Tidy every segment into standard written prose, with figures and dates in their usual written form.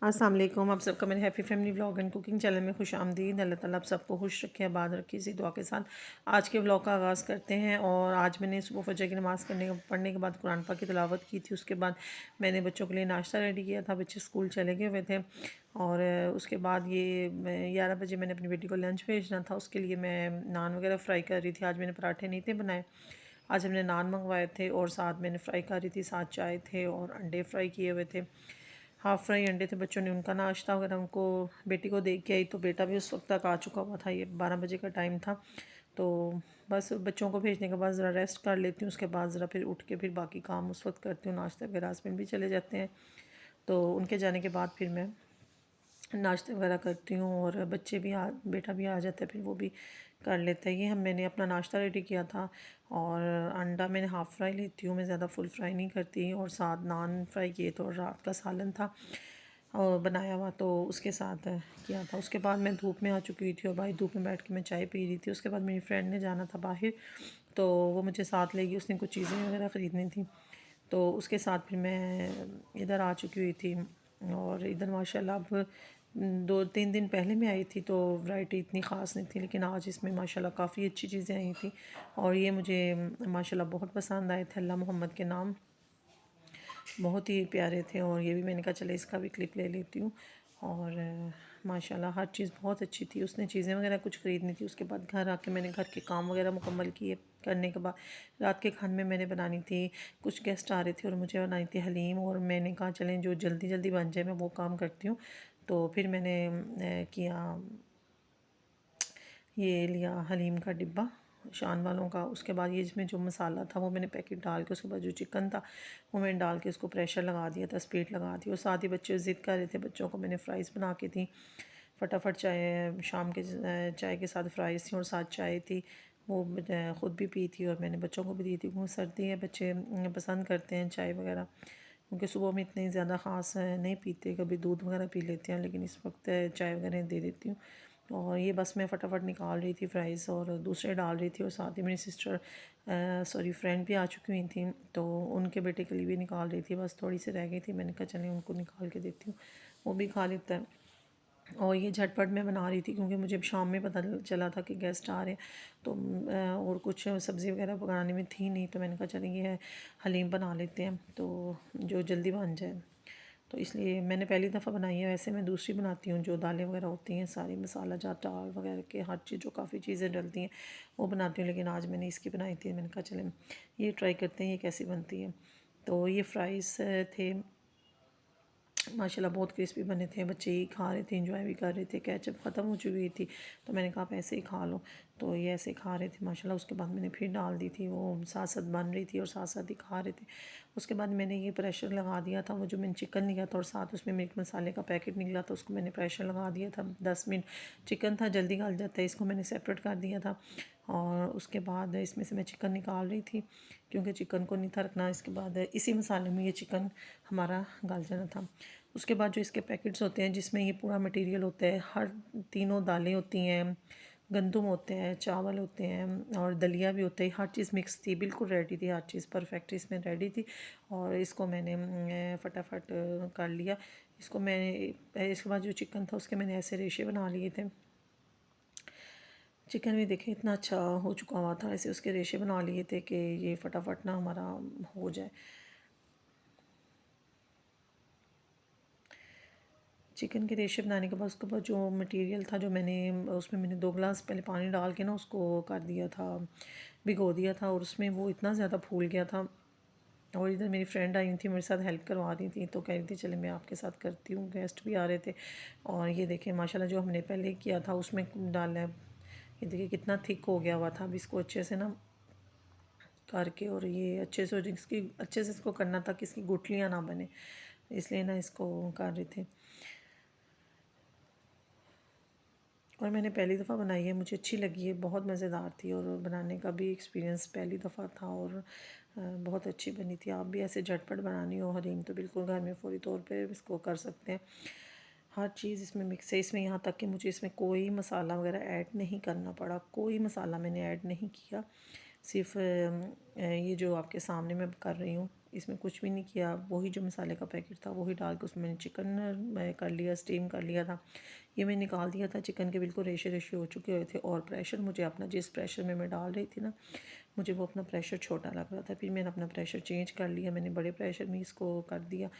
अस्सलाम वालेकुम। आप सबका मेरे happy family vlog and cooking channel में खुश आमदीद। अल्लाह ताला आप सबको खुश रखे, आबाद रखे। इसी दुआ के साथ आज के व्लॉग का आगाज़ करते हैं। और आज मैंने सुबह फजर की नमाज़ पढ़ने के बाद कुरान पाक की तिलावत की थी। उसके बाद मैंने बच्चों के लिए नाश्ता रेडी किया था। बच्चे स्कूल चले गए हुए थे। और उसके बाद ये 11 बजे मैंने अपनी बेटी को लंच भेजना था। उसके लिए मैं नान वगैरह फ्राई कर रही थी। आज मैंने पराठे नहीं थे बनाए, आज हमने नान मंगवाए थे और साथ मैंने फ्राई कर रही थी, साथ चाय थे और अंडे फ्राई किए हुए थे। हाफ़ फ्राई अंडे थे। बच्चों ने उनका नाश्ता वगैरह उनको बेटी को दे के आई, तो बेटा भी उस वक्त तक आ चुका हुआ था। ये 12 बजे का टाइम था। तो बस बच्चों को भेजने के बाद ज़रा रेस्ट कर लेती हूँ। उसके बाद ज़रा फिर उठ के फिर बाकी काम उस वक्त करती हूँ। नाश्ते वगैरह हस्बैंड भी चले जाते हैं, तो उनके जाने के बाद फिर मैं नाश्ते वगैरह करती हूँ। और बच्चे भी बेटा भी आ जाता है, फिर वो भी कर लेता है। ये मैंने अपना नाश्ता रेडी किया था। और अंडा मैंने हाफ़ फ्राई लेती हूँ, मैं ज़्यादा फुल फ्राई नहीं करती। और साथ नान फ्राई किए थे और रात का सालन था और बनाया हुआ, तो उसके साथ किया था। उसके बाद मैं धूप में आ चुकी थी और भाई धूप में बैठ के मैं चाय पी रही थी। उसके बाद मेरी फ्रेंड ने जाना था बाहर, तो वो मुझे साथ ले गई। उसने कुछ चीज़ें वगैरह ख़रीदनी थी, तो उसके साथ फिर मैं इधर आ चुकी हुई थी। और इधर माशाल्लाह अब 2-3 दिन पहले मैं आई थी, तो वैरायटी इतनी ख़ास नहीं थी, लेकिन आज इसमें माशाल्लाह काफ़ी अच्छी चीज़ें आई थी। और ये मुझे माशाल्लाह बहुत पसंद आए थे। अल्लाह मोहम्मद के नाम बहुत ही प्यारे थे। और ये भी मैंने कहा चले इसका भी क्लिप ले लेती हूँ। और माशाल्लाह हर चीज़ बहुत अच्छी थी। उसने चीज़ें वगैरह कुछ ख़रीदनी थी। उसके बाद घर आके मैंने घर के काम वगैरह मुकम्मल किए। करने के बाद रात के खाने में मैंने बनानी थी, कुछ गेस्ट आ रहे थे और मुझे बनानी थी हलीम। और मैंने कहा चलें जो जल्दी जल्दी बन जाए मैं वो काम करती हूँ। तो फिर मैंने किया, ये लिया हलीम का डिब्बा शान वालों का। उसके बाद ये इसमें जो मसाला था वो मैंने पैकेट डाल के, उसके बाद जो चिकन था वो मैंने डाल के उसको प्रेशर लगा दिया था, स्पीड लगा दी। और साथ ही बच्चे ज़िद कर रहे थे, बच्चों को मैंने फ़्राइज़ बना के दी। फटाफट चाय शाम के चाय के साथ फ़्राइज़ थी और साथ चाय थी, वो ख़ुद भी पी थी और मैंने बच्चों को भी दी थी। क्योंकि सर्दी है, बच्चे पसंद करते हैं चाय वगैरह, क्योंकि सुबह में इतनी ज़्यादा ख़ास नहीं पीते, कभी दूध वगैरह पी लेते हैं, लेकिन इस वक्त चाय वगैरह दे देती हूँ। और ये बस मैं फटाफट निकाल रही थी फ़्राइज़ और दूसरे डाल रही थी। और साथ ही मेरी सिस्टर सॉरी फ्रेंड भी आ चुकी हुई थी, तो उनके बेटे के लिए भी निकाल रही थी। बस थोड़ी सी रह गई थी, मैंने कहा चलें उनको निकाल के देती हूँ, वो भी खा लेता है। और ये झटपट मैं बना रही थी क्योंकि मुझे शाम में पता चला था कि गेस्ट आ रहे हैं, तो और कुछ सब्ज़ी वगैरह पकाने में थी नहीं, तो मैंने कहा चलिए ये हलीम बना लेते हैं, तो जो जल्दी बन जाए। तो इसलिए मैंने पहली दफ़ा बनाई है। वैसे मैं दूसरी बनाती हूँ, जो दालें वगैरह होती हैं सारी मसाला जात दाल वगैरह के हर चीज़ जो काफ़ी चीज़ें डलती हैं वो बनाती हूँ, लेकिन आज मैंने इसकी बनाई थी। मैंने कहा चलें ये ट्राई करते हैं ये कैसी बनती है। तो ये फ़्राइज़ थे माशाल्लाह, बहुत क्रिस्पी बने थे। बच्चे ही खा रहे थे, एंजॉय भी कर रहे थे। केचप ख़त्म हो चुकी थी, तो मैंने कहा आप ऐसे ही खा लो, तो ये ऐसे खा रहे थे माशाल्लाह। उसके बाद मैंने फिर डाल दी थी, वो साथ साथ बन रही थी और साथ साथ ही खा रहे थे। उसके बाद मैंने ये प्रेशर लगा दिया था, वो जो मैंने चिकन लिया था और साथ उसमें मिर्च मसाले का पैकेट निकला था, उसको मैंने प्रेशर लगा दिया था 10 मिनट। चिकन था जल्दी गल जाता है, इसको मैंने सेपरेट कर दिया था। और उसके बाद इसमें से मैं चिकन निकाल रही थी, क्योंकि चिकन को नहीं था रखना। इसके बाद इसी मसाले में ये चिकन हमारा गल जाना था। उसके बाद जो इसके पैकेट्स होते हैं जिसमें ये पूरा मटेरियल होता है, हर तीनों दालें होती हैं, गंदम होते हैं, चावल होते हैं और दलिया भी होता है, हर चीज़ मिक्स थी, बिल्कुल रेडी थी, हर चीज़ परफेक्ट इसमें रेडी थी। और इसको मैंने फटाफट कर लिया। इसको मैं इसके बाद जो चिकन था उसके मैंने ऐसे रेशे बना लिए थे। चिकन भी देखें इतना अच्छा हो चुका हुआ था, ऐसे उसके रेशे बना लिए थे कि ये फटाफट ना हमारा हो जाए। चिकन के रेशे बनाने के बाद उसके बाद जो मटेरियल था, जो मैंने उसमें मैंने 2 गिलास पहले पानी डाल के ना उसको कर दिया था, भिगो दिया था। और उसमें वो इतना ज़्यादा फूल गया था। और इधर मेरी फ्रेंड आई थी, मेरे साथ हेल्प करवा रही थी, तो कह रही थी चले मैं आपके साथ करती हूँ, गेस्ट भी आ रहे थे। और ये देखें माशाल्लाह जो हमने पहले किया था उसमें डाला है, ये देखिए कितना थिक हो गया हुआ था। अब इसको अच्छे से ना करके, और ये अच्छे से इसको करना था कि इसकी गुठलियाँ ना बने, इसलिए ना इसको कर रहे थे। और मैंने पहली दफ़ा बनाई है, मुझे अच्छी लगी है, बहुत मज़ेदार थी। और बनाने का भी एक्सपीरियंस पहली दफ़ा था। और बहुत अच्छी बनी थी। आप भी ऐसे झटपट बनानी हो हलीम तो बिल्कुल घर में फ़ौरी तौर पे इसको कर सकते हैं। हर चीज़ इसमें मिक्स है, इसमें यहाँ तक कि मुझे इसमें कोई मसाला वगैरह ऐड नहीं करना पड़ा, कोई मसाला मैंने ऐड नहीं किया। सिर्फ ये जो आपके सामने मैं कर रही हूँ, इसमें कुछ भी नहीं किया। वही जो मसाले का पैकेट था वही डाल के उसमें मैंने चिकन कर लिया, स्टीम कर लिया था। ये मैं निकाल दिया था, चिकन के बिल्कुल रेशे रेशे हो चुके हुए थे। और प्रेशर मुझे अपना, जिस प्रेशर में मैं डाल रही थी ना, मुझे वो अपना प्रेशर छोटा लग रहा था। फिर मैंने अपना प्रेशर चेंज कर लिया, मैंने बड़े प्रेशर में इसको कर दिया।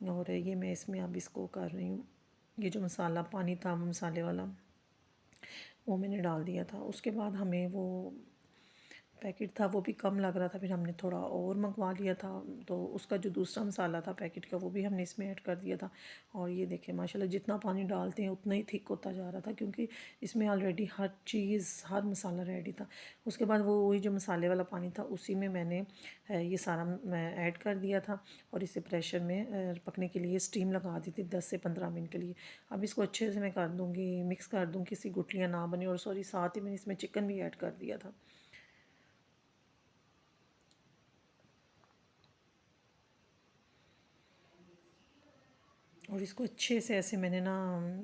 और ये मैं इसमें अब इसको कर रही हूँ। ये जो मसाला पानी था मसाले वाला, वो मैंने डाल दिया था। उसके बाद हमें वो पैकेट था वो भी कम लग रहा था, फिर हमने थोड़ा और मंगवा लिया था। तो उसका जो दूसरा मसाला था पैकेट का, वो भी हमने इसमें ऐड कर दिया था। और ये देखें माशाल्लाह, जितना पानी डालते हैं उतना ही थिक होता जा रहा था, क्योंकि इसमें ऑलरेडी हर चीज़, हर मसाला रेडी था। उसके बाद वो वही जो मसाले वाला पानी था उसी में मैंने ये सारा ऐड कर दिया था। और इसे प्रेशर में पकने के लिए स्टीम लगा दी थी 10 से 15 मिनट के लिए। अब इसको अच्छे से मैं कर दूँगी, मिक्स कर दूँ, किसी गुठलियाँ ना बने। और सॉरी, साथ ही मैंने इसमें चिकन भी ऐड कर दिया था। और इसको अच्छे से ऐसे मैंने ना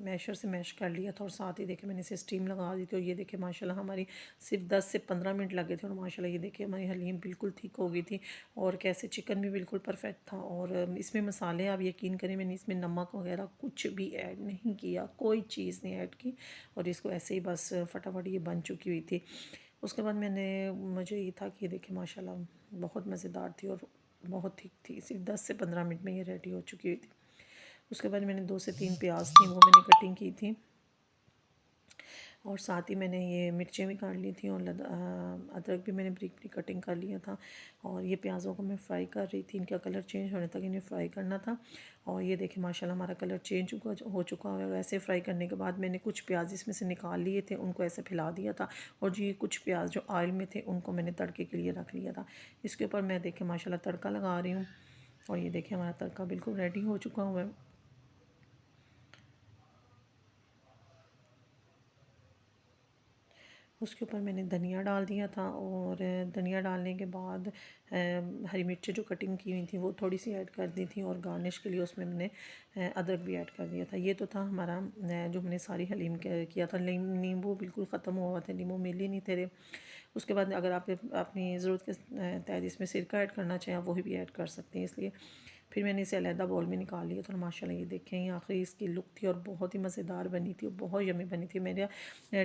मैशर से मैश कर लिया था। और साथ ही देखे मैंने इसे स्टीम लगा दी थी। और ये देखे माशाल्लाह हमारी सिर्फ 10 से 15 मिनट लगे थे। और माशाल्लाह ये देखिए हमारी हलीम बिल्कुल ठीक हो गई थी। और कैसे चिकन भी बिल्कुल परफेक्ट था। और इसमें मसाले, आप यकीन करें, मैंने इसमें नमक वगैरह कुछ भी ऐड नहीं किया, कोई चीज़ नहीं ऐड की। और इसको ऐसे ही बस फटाफट ये बन चुकी हुई थी। उसके बाद मुझे ये था कि ये देखे माशाल्लाह बहुत मज़ेदार थी और बहुत ठीक थी। सिर्फ 10 से 15 मिनट में ये रेडी हो चुकी हुई थी। उसके बाद मैंने 2 से 3 प्याज थी वो मैंने कटिंग की थी। और साथ ही मैंने ये मिर्चें भी काट ली थी। और अदरक भी मैंने बारीक बारीक कटिंग कर लिया था। और ये प्याज़ों को मैं फ्राई कर रही थी, इनका कलर चेंज होने तक इन्हें फ्राई करना था। और ये देखिए माशाल्लाह हमारा कलर चेंज हो चुका है। वैसे फ्राई करने के बाद मैंने कुछ प्याज इसमें से निकाल लिए थे, उनको ऐसे फैला दिया था। और जो ये कुछ प्याज जो ऑयल में थे उनको मैंने तड़के के लिए रख लिया था। इसके ऊपर मैं देखे माशाल्लाह तड़का लगा रही हूँ। और ये देखिए हमारा तड़का बिल्कुल रेडी हो चुका हुआ है। उसके ऊपर मैंने धनिया डाल दिया था। और धनिया डालने के बाद हरी मिर्ची जो कटिंग की हुई थी वो थोड़ी सी ऐड कर दी थी। और गार्निश के लिए उसमें मैंने अदरक भी ऐड कर दिया था। ये तो था हमारा जो मैंने सारी हलीम किया था। नींबू बिल्कुल ख़त्म हुआ था, नींबू मिल ही नहीं थे। उसके बाद अगर आप अपनी ज़रूरत के तहत इसमें सिरका ऐड करना चाहें, वही भी ऐड कर सकते हैं। इसलिए फिर मैंने इसे अलहदा बाउल में निकाल लिया था। और माशाल्लाह ये देखें, ये आखिरी इसकी लुक थी और बहुत ही मज़ेदार बनी थी और बहुत यमी बनी थी। मेरे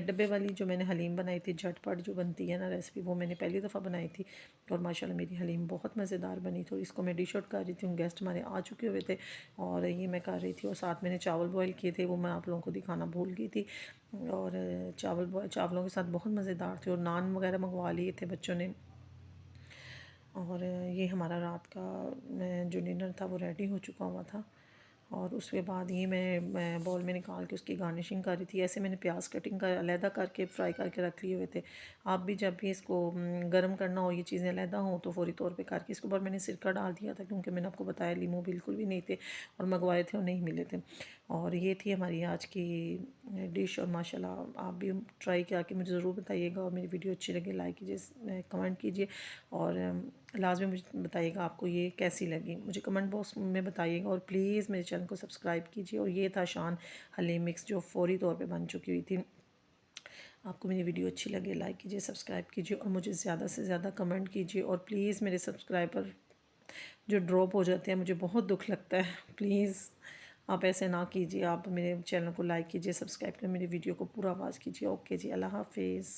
डब्बे वाली जो मैंने हलीम बनाई थी, झटपट जो बनती है ना रेसिपी, वो मैंने पहली दफ़ा बनाई थी। और माशाल्लाह मेरी हलीम बहुत मज़ेदार बनी थी। और इसको मैं डिश आउट कर रही थी, गेस्ट हमारे आ चुके हुए थे और ये मैं कर रही थी। और साथ मैंने चावल बॉयल किए थे, वो मैं आप लोगों को दिखाना भूल गई थी। और चावलों के साथ बहुत मज़ेदार थे। और नान वगैरह मंगवा लिए थे बच्चों ने। और ये हमारा रात का जो डिनर था वो रेडी हो चुका हुआ था। और उसके बाद ये मैं बॉल में निकाल के उसकी गार्निशिंग कर रही थी। ऐसे मैंने प्याज कटिंग कर अलहदा करके फ्राई करके रख लिए हुए थे। आप भी जब भी इसको गर्म करना हो, ये चीज़ें अलहदा हों, तो फ़ौरी तौर पे करके इसके ऊपर मैंने सिरका डाल दिया था, क्योंकि मैंने आपको बताया लीमू बिल्कुल भी नहीं थे और मंगवाए थे और नहीं मिले थे। और ये थी हमारी आज की डिश। और माशाल्लाह आप भी ट्राई किया कि मुझे ज़रूर बताइएगा। और मेरी वीडियो अच्छी लगे लाइक कीजिए, कमेंट कीजिए। और लाजमी मुझे बताइएगा आपको ये कैसी लगी, मुझे कमेंट बॉक्स में बताइएगा। और प्लीज़ मेरे चैनल को सब्सक्राइब कीजिए। और ये था शान हलीम मिक्स जो फ़ौरी तौर पे बन चुकी हुई थी। आपको मेरी वीडियो अच्छी लगे लाइक कीजिए, सब्सक्राइब कीजिए और मुझे ज़्यादा से ज़्यादा कमेंट कीजिए। और प्लीज़ मेरे सब्सक्राइबर जो ड्रॉप हो जाते हैं, मुझे बहुत दुख लगता है। प्लीज़ आप ऐसे ना कीजिए, आप मेरे चैनल को लाइक कीजिए, सब्सक्राइब कर मेरी वीडियो को पूरा आवाज़ कीजिए। ओके जी, अल्लाह हाफिज़।